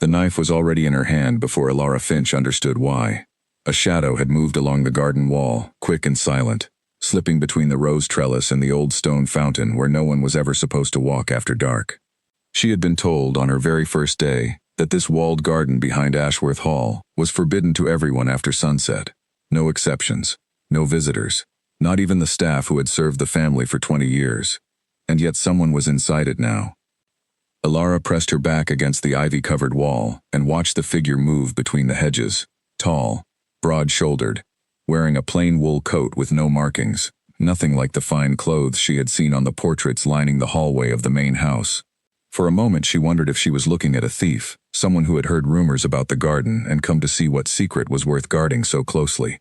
The knife was already in her hand before Elara Finch understood why. A shadow had moved along the garden wall, quick and silent, slipping between the rose trellis and the old stone fountain where no one was ever supposed to walk after dark. She had been told on her very first day that this walled garden behind Ashworth Hall was forbidden to everyone after sunset. No exceptions, no visitors, not even the staff who had served the family for 20 years. And yet someone was inside it now. Elara pressed her back against the ivy-covered wall and watched the figure move between the hedges, tall, broad-shouldered, wearing a plain wool coat with no markings, nothing like the fine clothes she had seen on the portraits lining the hallway of the main house. For a moment she wondered if she was looking at a thief, someone who had heard rumors about the garden and come to see what secret was worth guarding so closely.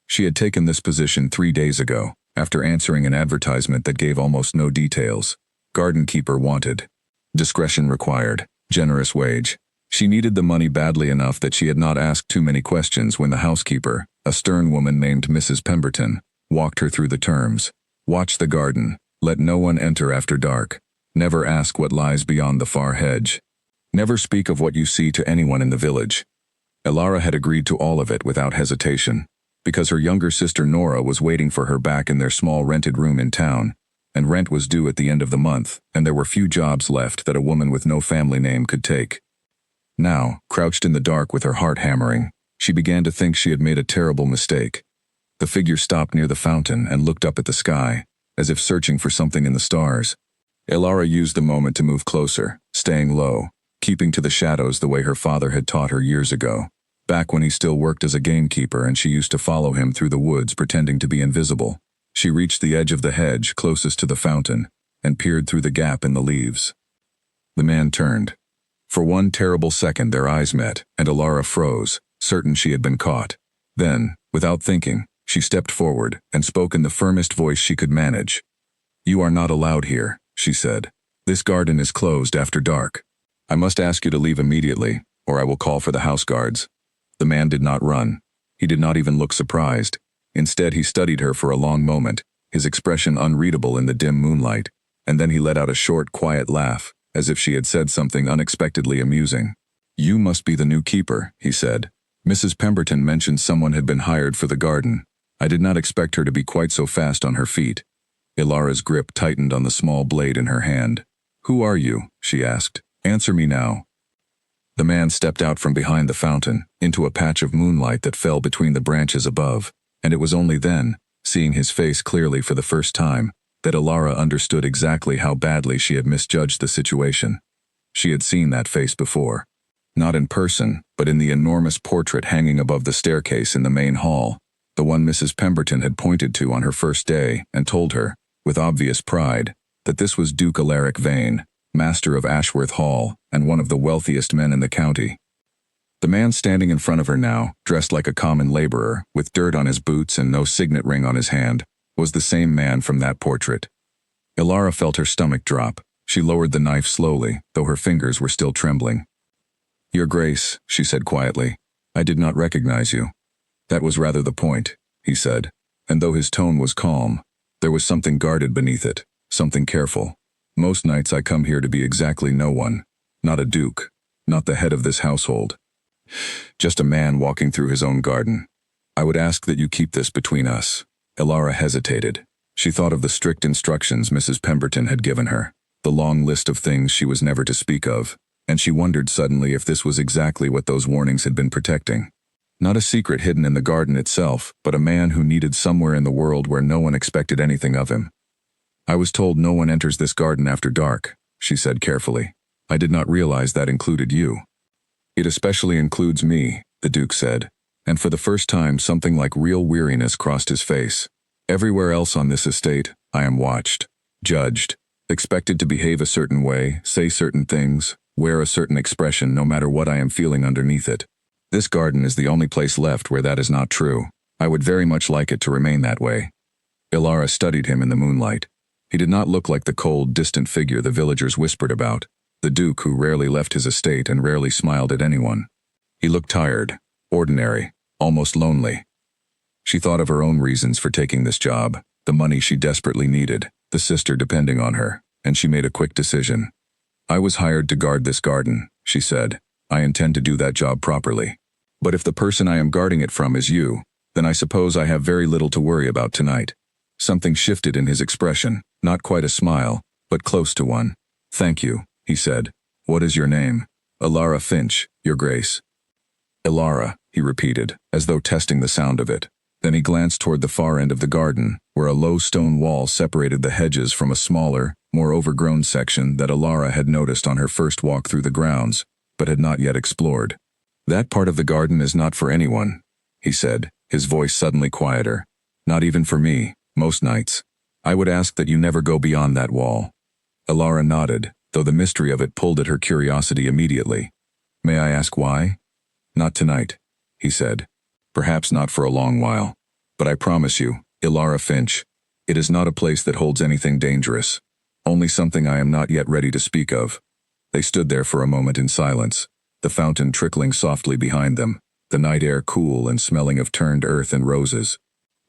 She had taken this position 3 days ago, after answering an advertisement that gave almost no details. Garden keeper wanted. Discretion required. Generous wage. She needed the money badly enough that she had not asked too many questions when the housekeeper, a stern woman named Mrs. Pemberton, walked her through the terms. Watch the garden. Let no one enter after dark. Never ask what lies beyond the far hedge. Never speak of what you see to anyone in the village. Elara had agreed to all of it without hesitation, because her younger sister Nora was waiting for her back in their small rented room in town, and rent was due at the end of the month, and there were few jobs left that a woman with no family name could take. Now, crouched in the dark with her heart hammering, she began to think she had made a terrible mistake. The figure stopped near the fountain and looked up at the sky, as if searching for something in the stars. Elara used the moment to move closer, staying low, keeping to the shadows the way her father had taught her years ago, back when he still worked as a gamekeeper and she used to follow him through the woods pretending to be invisible. She reached the edge of the hedge closest to the fountain and peered through the gap in the leaves. The man turned. For one terrible second their eyes met, and Elara froze, certain she had been caught. Then, without thinking, she stepped forward and spoke in the firmest voice she could manage. "You are not allowed here," she said. "This garden is closed after dark. I must ask you to leave immediately, or I will call for the house guards." The man did not run. He did not even look surprised. Instead, he studied her for a long moment, his expression unreadable in the dim moonlight, and then he let out a short, quiet laugh, as if she had said something unexpectedly amusing. "You must be the new keeper," he said. "Mrs. Pemberton mentioned someone had been hired for the garden. I did not expect her to be quite so fast on her feet." Elara's grip tightened on the small blade in her hand. "Who are you?" she asked. "Answer me now." The man stepped out from behind the fountain, into a patch of moonlight that fell between the branches above, and it was only then, seeing his face clearly for the first time, that Elara understood exactly how badly she had misjudged the situation. She had seen that face before. Not in person, but in the enormous portrait hanging above the staircase in the main hall, the one Mrs. Pemberton had pointed to on her first day and told her, with obvious pride, that this was Duke Alaric Vane, master of Ashworth Hall and one of the wealthiest men in the county. The man standing in front of her now, dressed like a common laborer, with dirt on his boots and no signet ring on his hand, was the same man from that portrait. Elara felt her stomach drop. She lowered the knife slowly, though her fingers were still trembling. "Your Grace," she said quietly, "I did not recognize you." "That was rather the point," he said, and though his tone was calm, there was something guarded beneath it, something careful. "Most nights I come here to be exactly no one, not a duke, not the head of this household. Just a man walking through his own garden. I would ask that you keep this between us." Elara hesitated. She thought of the strict instructions Mrs. Pemberton had given her, the long list of things she was never to speak of, and she wondered suddenly if this was exactly what those warnings had been protecting. Not a secret hidden in the garden itself, but a man who needed somewhere in the world where no one expected anything of him. "I was told no one enters this garden after dark," she said carefully. "I did not realize that included you." "It especially includes me," the Duke said, and for the first time something like real weariness crossed his face. "Everywhere else on this estate, I am watched, judged, expected to behave a certain way, say certain things, wear a certain expression no matter what I am feeling underneath it. This garden is the only place left where that is not true. I would very much like it to remain that way." Elara studied him in the moonlight. He did not look like the cold, distant figure the villagers whispered about, the Duke who rarely left his estate and rarely smiled at anyone. He looked tired, ordinary, almost lonely. She thought of her own reasons for taking this job, the money she desperately needed, the sister depending on her, and she made a quick decision. "I was hired to guard this garden," she said, I intend to do that job properly. But if the person I am guarding it from is you, then I suppose I have very little to worry about tonight." Something shifted in his expression, not quite a smile, but close to one. "Thank you," he said. "What is your name?" "Elara Finch, Your Grace." "Elara," he repeated, as though testing the sound of it. Then he glanced toward the far end of the garden, where a low stone wall separated the hedges from a smaller, more overgrown section that Elara had noticed on her first walk through the grounds, but had not yet explored. "That part of the garden is not for anyone," he said, his voice suddenly quieter. "Not even for me, most nights. I would ask that you never go beyond that wall." Elara nodded, though the mystery of it pulled at her curiosity immediately. "May I ask why?" "Not tonight," he said. "Perhaps not for a long while. But I promise you, Elara Finch, it is not a place that holds anything dangerous. Only something I am not yet ready to speak of." They stood there for a moment in silence, the fountain trickling softly behind them, the night air cool and smelling of turned earth and roses.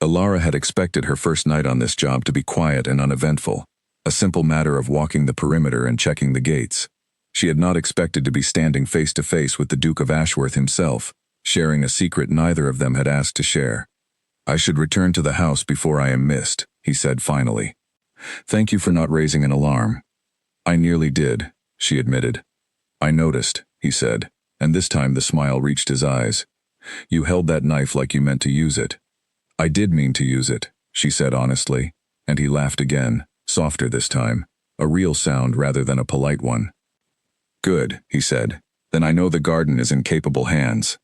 Elara had expected her first night on this job to be quiet and uneventful, a simple matter of walking the perimeter and checking the gates. She had not expected to be standing face to face with the Duke of Ashworth himself, sharing a secret neither of them had asked to share. "I should return to the house before I am missed," he said finally. "Thank you for not raising an alarm." "I nearly did," she admitted. "I noticed," he said, and this time the smile reached his eyes. "You held that knife like you meant to use it." "I did mean to use it," she said honestly, and he laughed again, softer this time, a real sound rather than a polite one. "Good," he said. "Then I know the garden is in capable hands."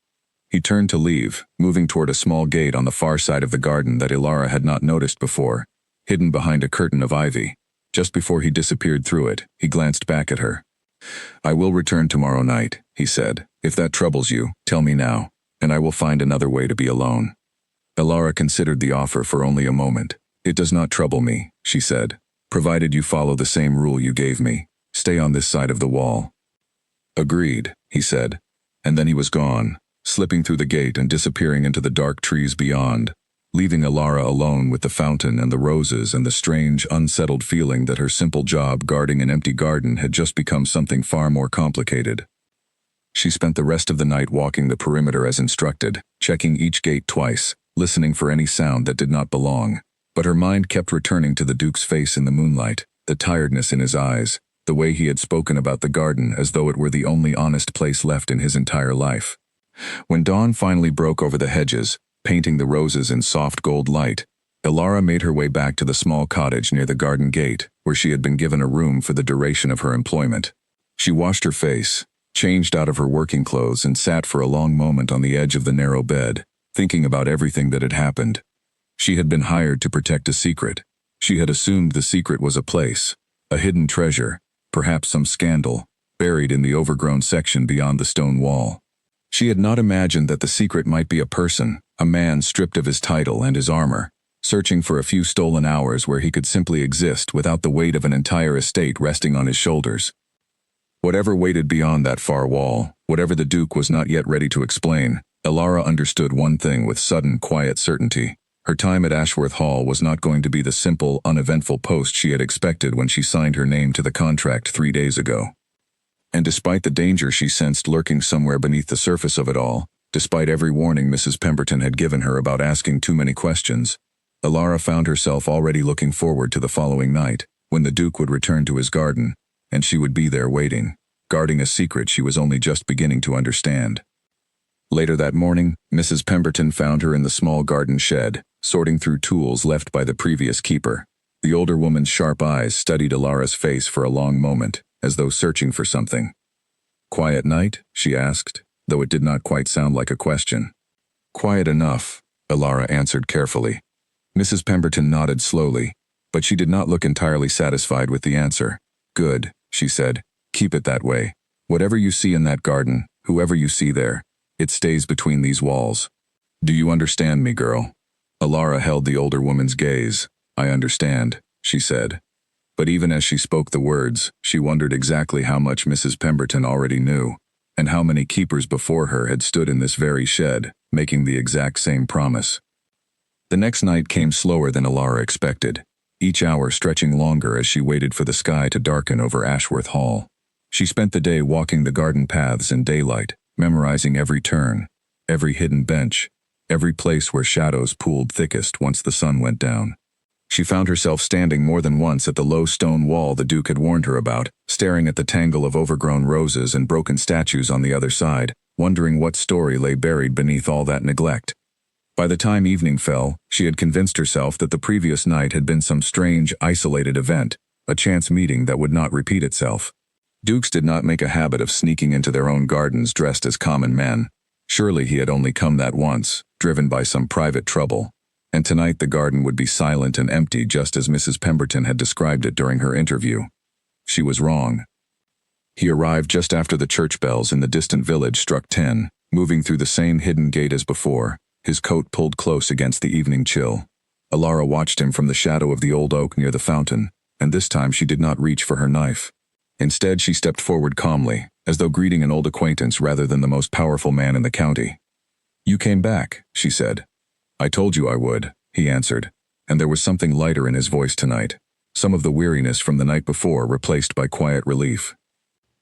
He turned to leave, moving toward a small gate on the far side of the garden that Elara had not noticed before, hidden behind a curtain of ivy. Just before he disappeared through it, he glanced back at her. "I will return tomorrow night," he said. "If that troubles you, tell me now, and I will find another way to be alone." Elara considered the offer for only a moment. "It does not trouble me," she said, "provided you follow the same rule you gave me. Stay on this side of the wall." "Agreed," he said, and then he was gone, slipping through the gate and disappearing into the dark trees beyond, leaving Elara alone with the fountain and the roses and the strange, unsettled feeling that her simple job guarding an empty garden had just become something far more complicated. She spent the rest of the night walking the perimeter as instructed, checking each gate twice, listening for any sound that did not belong, but her mind kept returning to the Duke's face in the moonlight, the tiredness in his eyes, the way he had spoken about the garden as though it were the only honest place left in his entire life. When dawn finally broke over the hedges, painting the roses in soft gold light, Elara made her way back to the small cottage near the garden gate, where she had been given a room for the duration of her employment. She washed her face, changed out of her working clothes, and sat for a long moment on the edge of the narrow bed, thinking about everything that had happened. She had been hired to protect a secret. She had assumed the secret was a place, a hidden treasure, perhaps some scandal, buried in the overgrown section beyond the stone wall. She had not imagined that the secret might be a person, a man stripped of his title and his armor, searching for a few stolen hours where he could simply exist without the weight of an entire estate resting on his shoulders. Whatever waited beyond that far wall, whatever the Duke was not yet ready to explain, Elara understood one thing with sudden, quiet certainty. Her time at Ashworth Hall was not going to be the simple, uneventful post she had expected when she signed her name to the contract 3 days ago. And despite the danger she sensed lurking somewhere beneath the surface of it all, despite every warning Mrs. Pemberton had given her about asking too many questions, Elara found herself already looking forward to the following night, when the Duke would return to his garden, and she would be there waiting, guarding a secret she was only just beginning to understand. Later that morning, Mrs. Pemberton found her in the small garden shed, sorting through tools left by the previous keeper. The older woman's sharp eyes studied Elara's face for a long moment, as though searching for something. "Quiet night?" she asked, though it did not quite sound like a question. "Quiet enough," Elara answered carefully. Mrs. Pemberton nodded slowly, but she did not look entirely satisfied with the answer. "Good," she said. "Keep it that way. Whatever you see in that garden, whoever you see there, it stays between these walls. Do you understand me, girl?" Elara held the older woman's gaze. "I understand," she said. But even as she spoke the words, she wondered exactly how much Mrs. Pemberton already knew, and how many keepers before her had stood in this very shed, making the exact same promise. The next night came slower than Elara expected, each hour stretching longer as she waited for the sky to darken over Ashworth Hall. She spent the day walking the garden paths in daylight, memorizing every turn, every hidden bench, every place where shadows pooled thickest once the sun went down. She found herself standing more than once at the low stone wall the Duke had warned her about, staring at the tangle of overgrown roses and broken statues on the other side, wondering what story lay buried beneath all that neglect. By the time evening fell, she had convinced herself that the previous night had been some strange, isolated event, a chance meeting that would not repeat itself. Dukes did not make a habit of sneaking into their own gardens dressed as common men. Surely he had only come that once, driven by some private trouble. And tonight the garden would be silent and empty just as Mrs. Pemberton had described it during her interview. She was wrong. He arrived just after the church bells in the distant village struck 10, moving through the same hidden gate as before, his coat pulled close against the evening chill. Alara watched him from the shadow of the old oak near the fountain, and this time she did not reach for her knife. Instead, she stepped forward calmly, as though greeting an old acquaintance rather than the most powerful man in the county. "You came back," she said. "I told you I would," he answered, and there was something lighter in his voice tonight, some of the weariness from the night before replaced by quiet relief.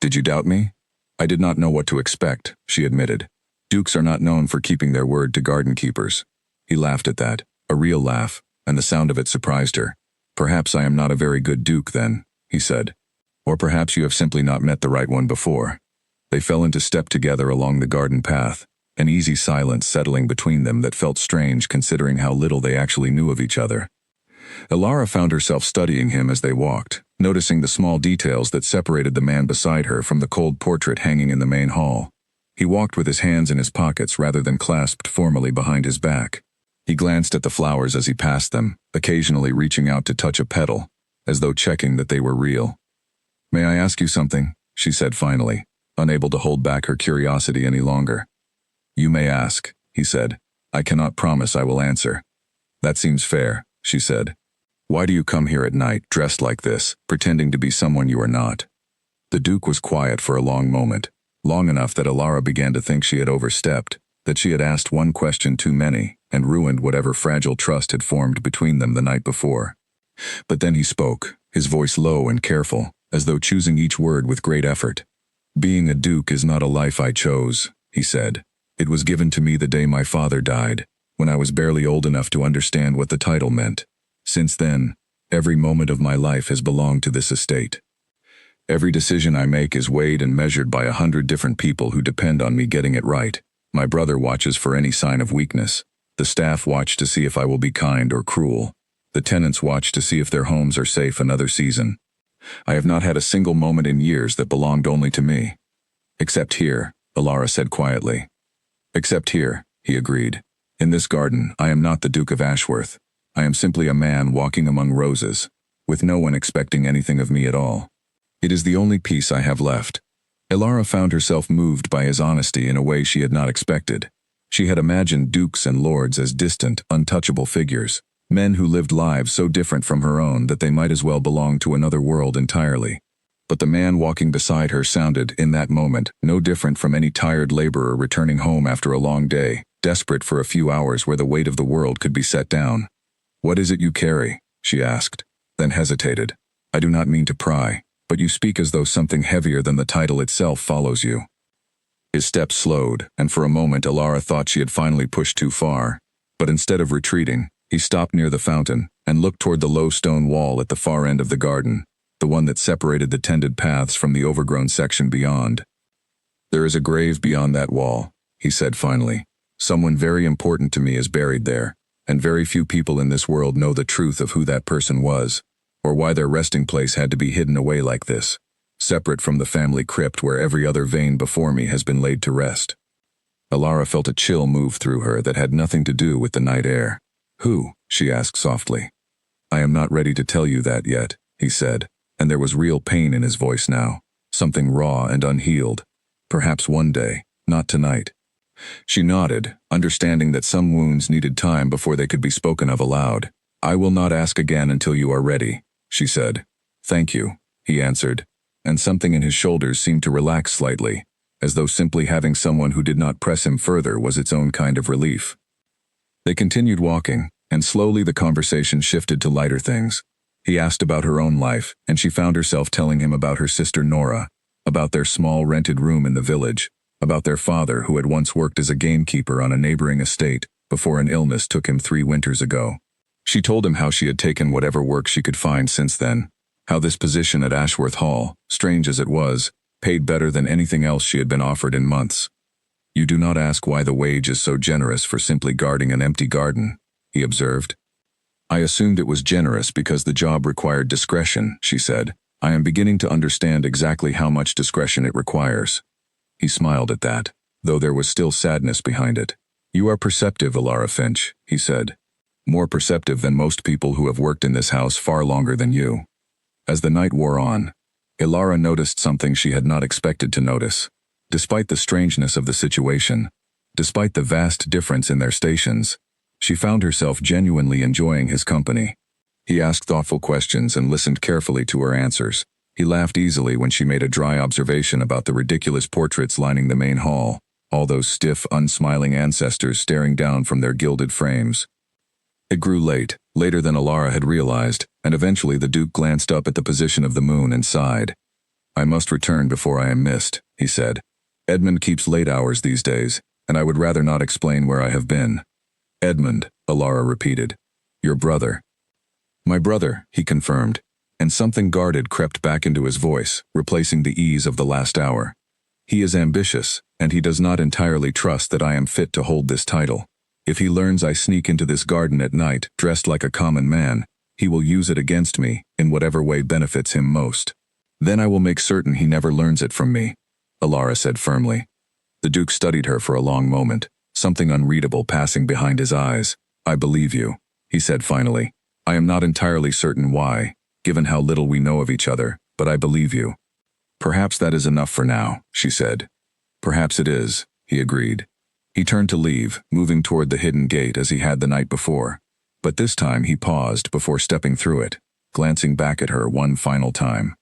"Did you doubt me?" "I did not know what to expect," she admitted. "Dukes are not known for keeping their word to garden keepers." He laughed at that, a real laugh, and the sound of it surprised her. "Perhaps I am not a very good duke then," he said. "Or perhaps you have simply not met the right one before." They fell into step together along the garden path, an easy silence settling between them that felt strange considering how little they actually knew of each other. Alara found herself studying him as they walked, noticing the small details that separated the man beside her from the cold portrait hanging in the main hall. He walked with his hands in his pockets rather than clasped formally behind his back. He glanced at the flowers as he passed them, occasionally reaching out to touch a petal, as though checking that they were real. "May I ask you something?" she said finally, unable to hold back her curiosity any longer. "You may ask," he said. "I cannot promise I will answer." "That seems fair," she said. "Why do you come here at night, dressed like this, pretending to be someone you are not?" The Duke was quiet for a long moment, long enough that Alara began to think she had overstepped, that she had asked one question too many, and ruined whatever fragile trust had formed between them the night before. But then he spoke, his voice low and careful, as though choosing each word with great effort. "Being a duke is not a life I chose," he said. "It was given to me the day my father died, when I was barely old enough to understand what the title meant. Since then, every moment of my life has belonged to this estate. Every decision I make is weighed and measured by 100 different people who depend on me getting it right. My brother watches for any sign of weakness. The staff watch to see if I will be kind or cruel. The tenants watch to see if their homes are safe another season. I have not had a single moment in years that belonged only to me." "Except here," Alara said quietly. "Except here," he agreed. "In this garden, I am not the Duke of Ashworth. I am simply a man walking among roses, with no one expecting anything of me at all. It is the only peace I have left." Alara found herself moved by his honesty in a way she had not expected. She had imagined dukes and lords as distant, untouchable figures, men who lived lives so different from her own that they might as well belong to another world entirely. But the man walking beside her sounded, in that moment, no different from any tired laborer returning home after a long day, desperate for a few hours where the weight of the world could be set down. "What is it you carry?" she asked, then hesitated. "I do not mean to pry, but you speak as though something heavier than the title itself follows you." His steps slowed, and for a moment Alara thought she had finally pushed too far. But instead of retreating, he stopped near the fountain and looked toward the low stone wall at the far end of the garden, the one that separated the tended paths from the overgrown section beyond. "There is a grave beyond that wall," he said finally. "Someone very important to me is buried there, and very few people in this world know the truth of who that person was, or why their resting place had to be hidden away like this, separate from the family crypt where every other vein before me has been laid to rest." Alara felt a chill move through her that had nothing to do with the night air. "Who?" she asked softly. "I am not ready to tell you that yet," he said, and there was real pain in his voice now, something raw and unhealed. "Perhaps one day, not tonight." She nodded, understanding that some wounds needed time before they could be spoken of aloud. "I will not ask again until you are ready," she said. "Thank you," he answered, and something in his shoulders seemed to relax slightly, as though simply having someone who did not press him further was its own kind of relief. They continued walking, and slowly the conversation shifted to lighter things. He asked about her own life, and she found herself telling him about her sister Nora, about their small rented room in the village, about their father who had once worked as a gamekeeper on a neighboring estate before an illness took him 3 winters ago. She told him how she had taken whatever work she could find since then, how this position at Ashworth Hall, strange as it was, paid better than anything else she had been offered in months. "You do not ask why the wage is so generous for simply guarding an empty garden," he observed. "I assumed it was generous because the job required discretion," she said. "I am beginning to understand exactly how much discretion it requires." He smiled at that, though there was still sadness behind it. "You are perceptive, Alara Finch," he said. "More perceptive than most people who have worked in this house far longer than you." As the night wore on, Alara noticed something she had not expected to notice. Despite the strangeness of the situation, despite the vast difference in their stations, she found herself genuinely enjoying his company. He asked thoughtful questions and listened carefully to her answers. He laughed easily when she made a dry observation about the ridiculous portraits lining the main hall, all those stiff, unsmiling ancestors staring down from their gilded frames. It grew late, later than Alara had realized, and eventually the Duke glanced up at the position of the moon and sighed. "I must return before I am missed," he said. "Edmund keeps late hours these days, and I would rather not explain where I have been." "Edmund," Alara repeated. "Your brother." "My brother," he confirmed, and something guarded crept back into his voice, replacing the ease of the last hour. "He is ambitious, and he does not entirely trust that I am fit to hold this title. If he learns I sneak into this garden at night, dressed like a common man, he will use it against me in whatever way benefits him most. Then I will make certain he never learns it from me," Alara said firmly. The Duke studied her for a long moment, something unreadable passing behind his eyes. "I believe you," he said finally. "I am not entirely certain why, given how little we know of each other, but I believe you." "Perhaps that is enough for now," she said. "Perhaps it is," he agreed. He turned to leave, moving toward the hidden gate as he had the night before. But this time he paused before stepping through it, glancing back at her one final time.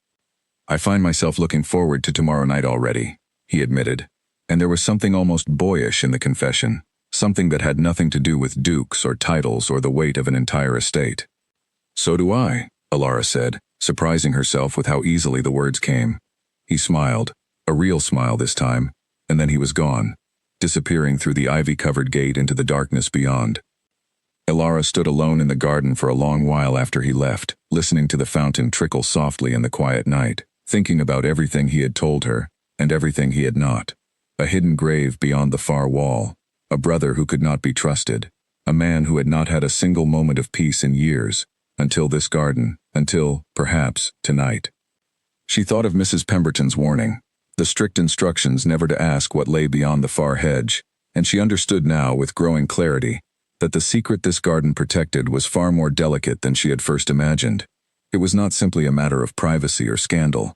"I find myself looking forward to tomorrow night already," he admitted, and there was something almost boyish in the confession, something that had nothing to do with dukes or titles or the weight of an entire estate. "So do I," Alara said, surprising herself with how easily the words came. He smiled, a real smile this time, and then he was gone, disappearing through the ivy-covered gate into the darkness beyond. Alara stood alone in the garden for a long while after he left, listening to the fountain trickle softly in the quiet night, thinking about everything he had told her, and everything he had not. A hidden grave beyond the far wall, a brother who could not be trusted, a man who had not had a single moment of peace in years, until this garden, until, perhaps, tonight. She thought of Mrs. Pemberton's warning, the strict instructions never to ask what lay beyond the far hedge, and she understood now with growing clarity that the secret this garden protected was far more delicate than she had first imagined. It was not simply a matter of privacy or scandal.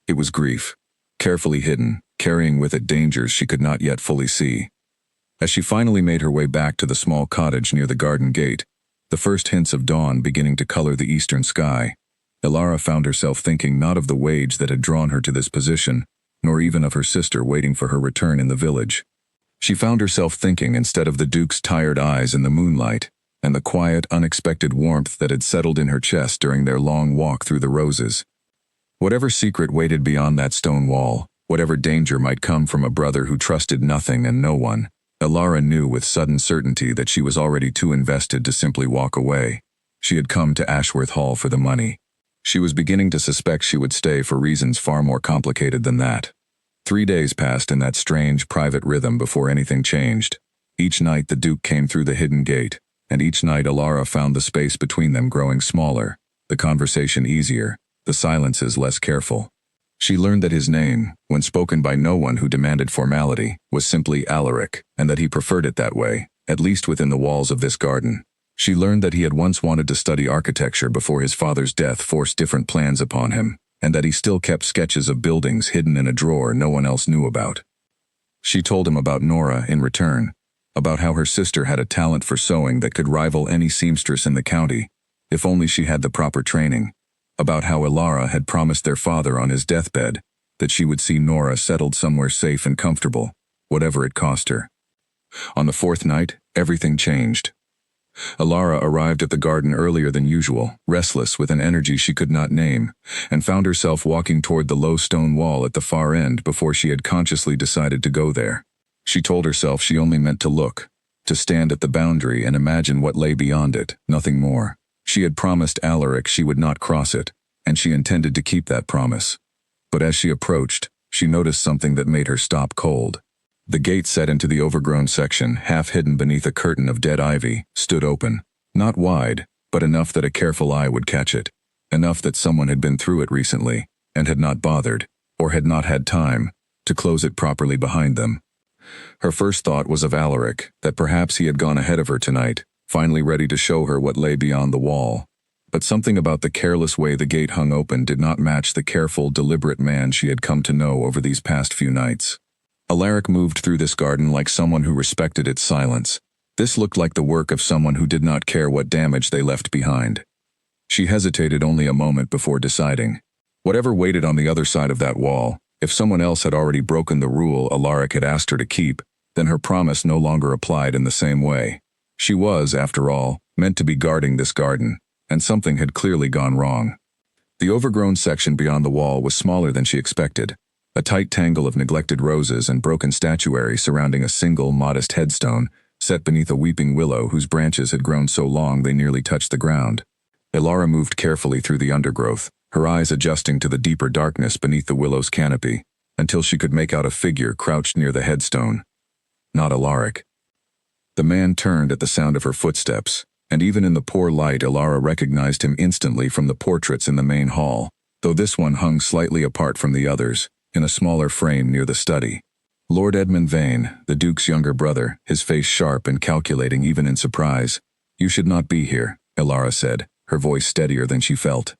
It was grief, carefully hidden, carrying with it dangers she could not yet fully see. As she finally made her way back to the small cottage near the garden gate, the first hints of dawn beginning to color the eastern sky, Alara found herself thinking not of the wage that had drawn her to this position, nor even of her sister waiting for her return in the village. She found herself thinking instead of the Duke's tired eyes in the moonlight, and the quiet, unexpected warmth that had settled in her chest during their long walk through the roses. Whatever secret waited beyond that stone wall, whatever danger might come from a brother who trusted nothing and no one, Alara knew with sudden certainty that she was already too invested to simply walk away. She had come to Ashworth Hall for the money. She was beginning to suspect she would stay for reasons far more complicated than that. 3 days passed in that strange, private rhythm before anything changed. Each night the Duke came through the hidden gate, and each night Alara found the space between them growing smaller, the conversation easier, the silences less careful. She learned that his name, when spoken by no one who demanded formality, was simply Alaric, and that he preferred it that way, at least within the walls of this garden. She learned that he had once wanted to study architecture before his father's death forced different plans upon him, and that he still kept sketches of buildings hidden in a drawer no one else knew about. She told him about Nora in return, about how her sister had a talent for sewing that could rival any seamstress in the county, if only she had the proper training, about how Alara had promised their father on his deathbed that she would see Nora settled somewhere safe and comfortable, whatever it cost her. On the 4th night, everything changed. Alara arrived at the garden earlier than usual, restless with an energy she could not name, and found herself walking toward the low stone wall at the far end before she had consciously decided to go there. She told herself she only meant to look, to stand at the boundary and imagine what lay beyond it, nothing more. She had promised Alaric she would not cross it, and she intended to keep that promise. But as she approached, she noticed something that made her stop cold. The gate set into the overgrown section, half hidden beneath a curtain of dead ivy, stood open. Not wide, but enough that a careful eye would catch it. Enough that someone had been through it recently, and had not bothered, or had not had time, to close it properly behind them. Her first thought was of Alaric, that perhaps he had gone ahead of her tonight, finally ready to show her what lay beyond the wall. But something about the careless way the gate hung open did not match the careful, deliberate man she had come to know over these past few nights. Alaric moved through this garden like someone who respected its silence. This looked like the work of someone who did not care what damage they left behind. She hesitated only a moment before deciding. Whatever waited on the other side of that wall, if someone else had already broken the rule Alaric had asked her to keep, then her promise no longer applied in the same way. She was, after all, meant to be guarding this garden, and something had clearly gone wrong. The overgrown section beyond the wall was smaller than she expected, a tight tangle of neglected roses and broken statuary surrounding a single, modest headstone set beneath a weeping willow whose branches had grown so long they nearly touched the ground. Alara moved carefully through the undergrowth, her eyes adjusting to the deeper darkness beneath the willow's canopy, until she could make out a figure crouched near the headstone. Not Alaric. The man turned at the sound of her footsteps, and even in the poor light Alara recognized him instantly from the portraits in the main hall, though this one hung slightly apart from the others, in a smaller frame near the study. Lord Edmund Vane, the Duke's younger brother, his face sharp and calculating even in surprise. "You should not be here," Alara said, her voice steadier than she felt.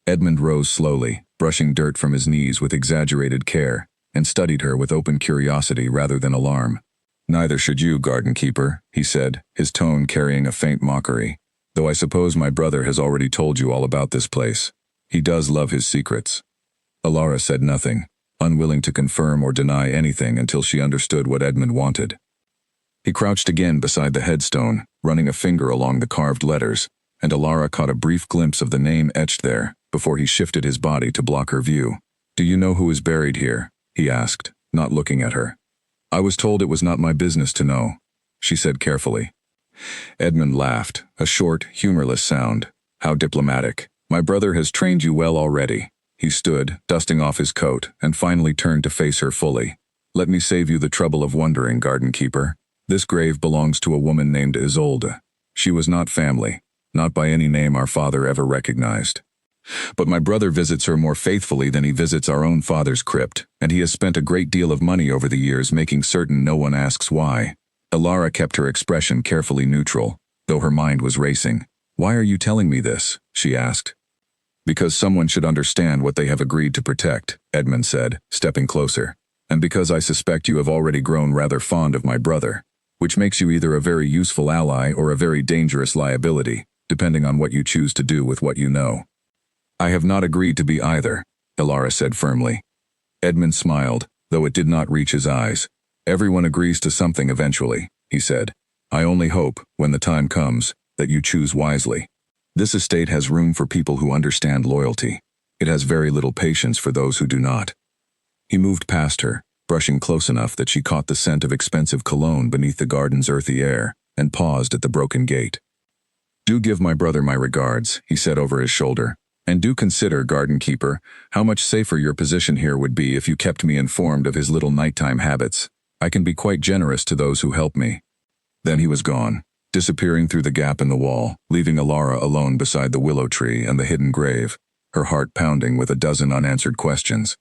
Edmund rose slowly, brushing dirt from his knees with exaggerated care, and studied her with open curiosity rather than alarm. "Neither should you, garden keeper," he said, his tone carrying a faint mockery. "Though I suppose my brother has already told you all about this place. He does love his secrets." Alara said nothing, unwilling to confirm or deny anything until she understood what Edmund wanted. He crouched again beside the headstone, running a finger along the carved letters, and Alara caught a brief glimpse of the name etched there, before he shifted his body to block her view. "Do you know who is buried here?" he asked, not looking at her. "I was told it was not my business to know," she said carefully. Edmund laughed, a short, humorless sound. "How diplomatic. My brother has trained you well already." He stood, dusting off his coat, and finally turned to face her fully. "Let me save you the trouble of wondering, garden keeper. This grave belongs to a woman named Isolde. She was not family, not by any name our father ever recognized. But my brother visits her more faithfully than he visits our own father's crypt, and he has spent a great deal of money over the years making certain no one asks why." Alara kept her expression carefully neutral, though her mind was racing. "Why are you telling me this?" she asked. "Because someone should understand what they have agreed to protect," Edmund said, stepping closer. "And because I suspect you have already grown rather fond of my brother, which makes you either a very useful ally or a very dangerous liability, depending on what you choose to do with what you know." "I have not agreed to be either," Alara said firmly. Edmund smiled, though it did not reach his eyes. "Everyone agrees to something eventually," he said. "I only hope, when the time comes, that you choose wisely. This estate has room for people who understand loyalty. It has very little patience for those who do not." He moved past her, brushing close enough that she caught the scent of expensive cologne beneath the garden's earthy air, and paused at the broken gate. "Do give my brother my regards," he said over his shoulder. "And do consider, garden keeper, how much safer your position here would be if you kept me informed of his little nighttime habits. I can be quite generous to those who help me." Then he was gone, disappearing through the gap in the wall, leaving Alara alone beside the willow tree and the hidden grave, her heart pounding with a dozen unanswered questions.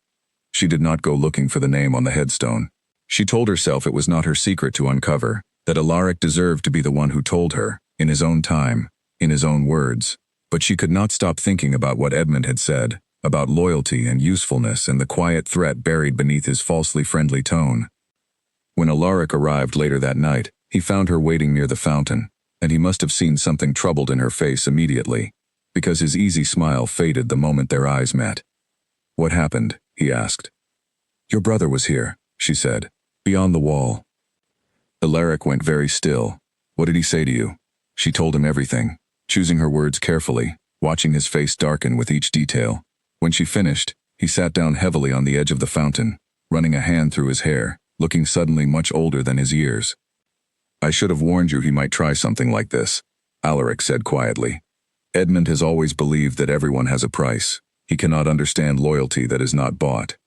She did not go looking for the name on the headstone. She told herself it was not her secret to uncover, that Alaric deserved to be the one who told her, in his own time, in his own words. But she could not stop thinking about what Edmund had said, about loyalty and usefulness and the quiet threat buried beneath his falsely friendly tone. When Alaric arrived later that night, he found her waiting near the fountain, and he must have seen something troubled in her face immediately, because his easy smile faded the moment their eyes met. "What happened?" he asked. "Your brother was here," she said, "beyond the wall." Alaric went very still. "What did he say to you?" She told him everything, choosing her words carefully, watching his face darken with each detail. When she finished, he sat down heavily on the edge of the fountain, running a hand through his hair, looking suddenly much older than his years. "I should have warned you he might try something like this," Alaric said quietly. "Edmund has always believed that everyone has a price. He cannot understand loyalty that is not bought."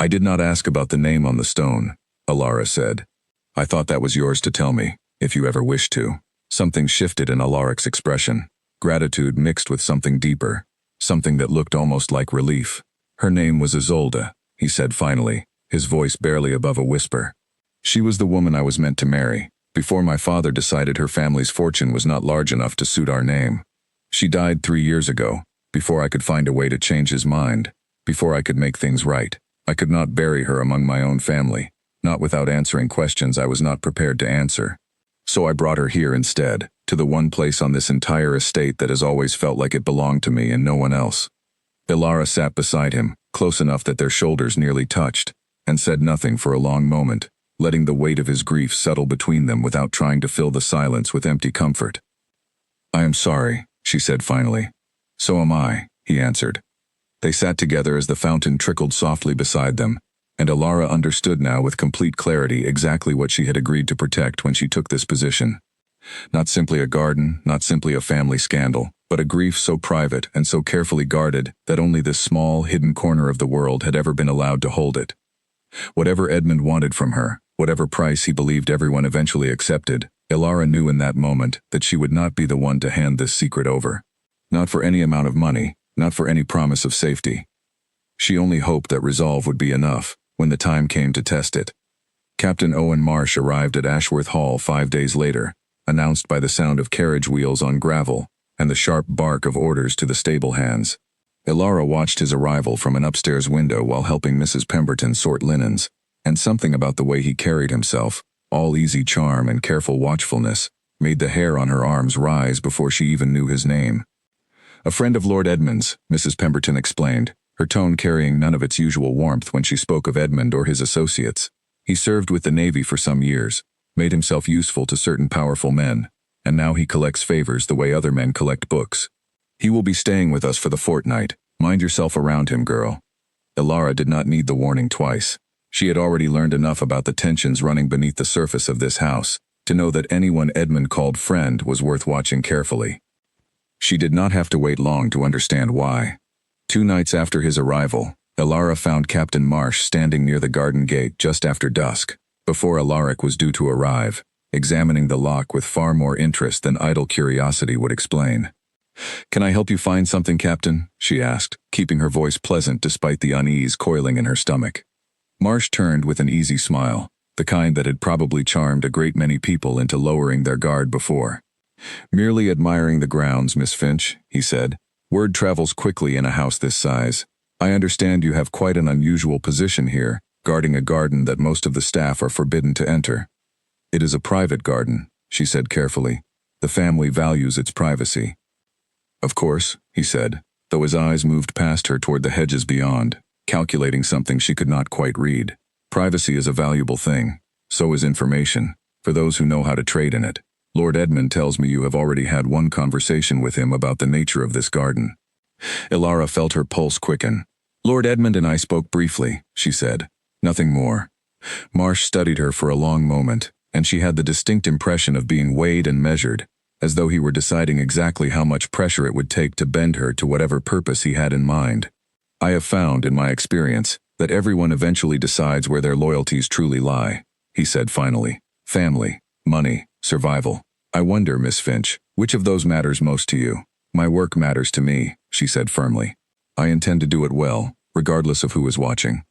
"I did not ask about the name on the stone," Alara said. "I thought that was yours to tell me, if you ever wished to." Something shifted in Alaric's expression, gratitude mixed with something deeper, something that looked almost like relief. "Her name was Isolde," he said finally, his voice barely above a whisper. "She was the woman I was meant to marry, before my father decided her family's fortune was not large enough to suit our name. She died 3 years ago, before I could find a way to change his mind, before I could make things right. I could not bury her among my own family, not without answering questions I was not prepared to answer. So I brought her here instead, to the one place on this entire estate that has always felt like it belonged to me and no one else." Alara sat beside him, close enough that their shoulders nearly touched, and said nothing for a long moment, letting the weight of his grief settle between them without trying to fill the silence with empty comfort. "I am sorry," she said finally. "So am I," he answered. They sat together as the fountain trickled softly beside them, and Alara understood now with complete clarity exactly what she had agreed to protect when she took this position. Not simply a garden, not simply a family scandal, but a grief so private and so carefully guarded that only this small, hidden corner of the world had ever been allowed to hold it. Whatever Edmund wanted from her, whatever price he believed everyone eventually accepted, Alara knew in that moment that she would not be the one to hand this secret over. Not for any amount of money, not for any promise of safety. She only hoped that resolve would be enough when the time came to test it. Captain Owen Marsh arrived at Ashworth Hall 5 days later, announced by the sound of carriage wheels on gravel and the sharp bark of orders to the stable hands. Alara watched his arrival from an upstairs window while helping Mrs. Pemberton sort linens, and something about the way he carried himself, all easy charm and careful watchfulness, made the hair on her arms rise before she even knew his name. "A friend of Lord Edmund's," Mrs. Pemberton explained, her tone carrying none of its usual warmth when she spoke of Edmund or his associates. "He served with the Navy for some years, made himself useful to certain powerful men, and now he collects favors the way other men collect books. He will be staying with us for the fortnight. Mind yourself around him, girl." Alara did not need the warning twice. She had already learned enough about the tensions running beneath the surface of this house to know that anyone Edmund called friend was worth watching carefully. She did not have to wait long to understand why. 2 nights after his arrival, Alara found Captain Marsh standing near the garden gate just after dusk, before Alaric was due to arrive, examining the lock with far more interest than idle curiosity would explain. "Can I help you find something, Captain?" she asked, keeping her voice pleasant despite the unease coiling in her stomach. Marsh turned with an easy smile, the kind that had probably charmed a great many people into lowering their guard before. "Merely admiring the grounds, Miss Finch," he said. "Word travels quickly in a house this size. I understand you have quite an unusual position here, guarding a garden that most of the staff are forbidden to enter." "It is a private garden," she said carefully. "The family values its privacy." "Of course," he said, though his eyes moved past her toward the hedges beyond, calculating something she could not quite read. "Privacy is a valuable thing. So is information, for those who know how to trade in it. Lord Edmund tells me you have already had one conversation with him about the nature of this garden." Alara felt her pulse quicken. "Lord Edmund and I spoke briefly," she said. "Nothing more." Marsh studied her for a long moment, and she had the distinct impression of being weighed and measured, as though he were deciding exactly how much pressure it would take to bend her to whatever purpose he had in mind. "I have found, in my experience, that everyone eventually decides where their loyalties truly lie," he said finally. "Family, money, survival. I wonder, Miss Finch, which of those matters most to you?" "My work matters to me," she said firmly. "I intend to do it well, regardless of who is watching."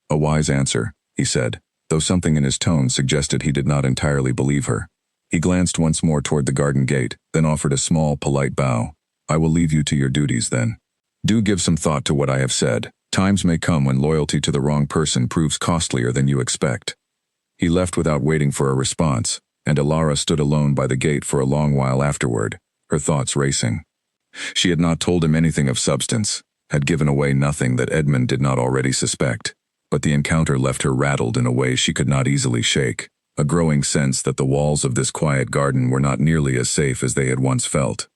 "A wise answer," he said, though something in his tone suggested he did not entirely believe her. He glanced once more toward the garden gate, then offered a small, polite bow. "I will leave you to your duties then. Do give some thought to what I have said. Times may come when loyalty to the wrong person proves costlier than you expect." He left without waiting for a response, and Alara stood alone by the gate for a long while afterward, her thoughts racing. She had not told him anything of substance, had given away nothing that Edmund did not already suspect, but the encounter left her rattled in a way she could not easily shake. a growing sense that the walls of this quiet garden were not nearly as safe as they had once felt.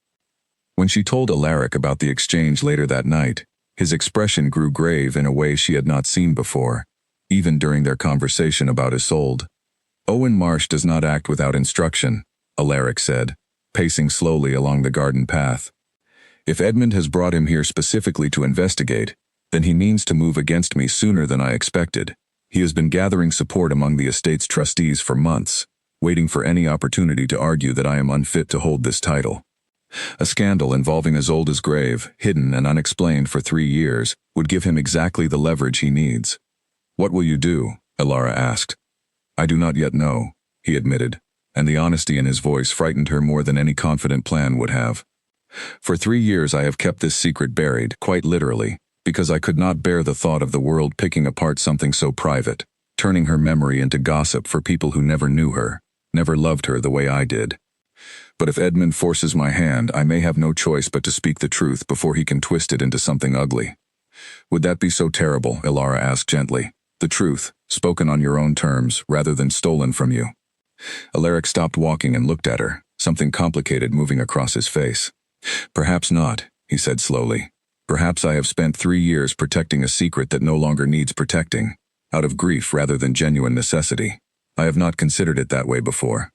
When she told Alaric about the exchange later that night, his expression grew grave in a way she had not seen before, even during their conversation about Isolde. "Owen Marsh does not act without instruction," Alaric said, pacing slowly along the garden path. "If Edmund has brought him here specifically to investigate, then he means to move against me sooner than I expected. He has been gathering support among the estate's trustees for months, waiting for any opportunity to argue that I am unfit to hold this title. A scandal involving Isolde's grave, hidden and unexplained for 3 years, would give him exactly the leverage he needs." "What will you do?" Elara asked. "I do not yet know," he admitted, and the honesty in his voice frightened her more than any confident plan would have. "For 3 years I have kept this secret buried, quite literally, because I could not bear the thought of the world picking apart something so private, turning her memory into gossip for people who never knew her, never loved her the way I did. But if Edmund forces my hand, I may have no choice but to speak the truth before he can twist it into something ugly." "Would that be so terrible?" Elara asked gently. "The truth, spoken on your own terms, rather than stolen from you." Alaric stopped walking and looked at her, something complicated moving across his face. "Perhaps not," he said slowly. "Perhaps I have spent 3 years protecting a secret that no longer needs protecting, out of grief rather than genuine necessity. I have not considered it that way before."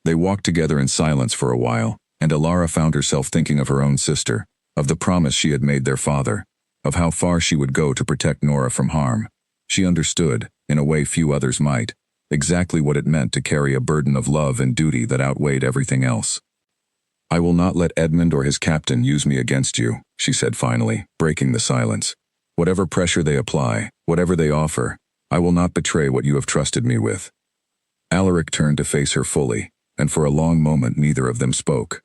They walked together in silence for a while, and Elara found herself thinking of her own sister, of the promise she had made their father, of how far she would go to protect Nora from harm. She understood, in a way few others might, exactly what it meant to carry a burden of love and duty that outweighed everything else. "I will not let Edmund or his captain use me against you," she said finally, breaking the silence. "Whatever pressure they apply, whatever they offer, I will not betray what you have trusted me with." Alaric turned to face her fully, and for a long moment neither of them spoke.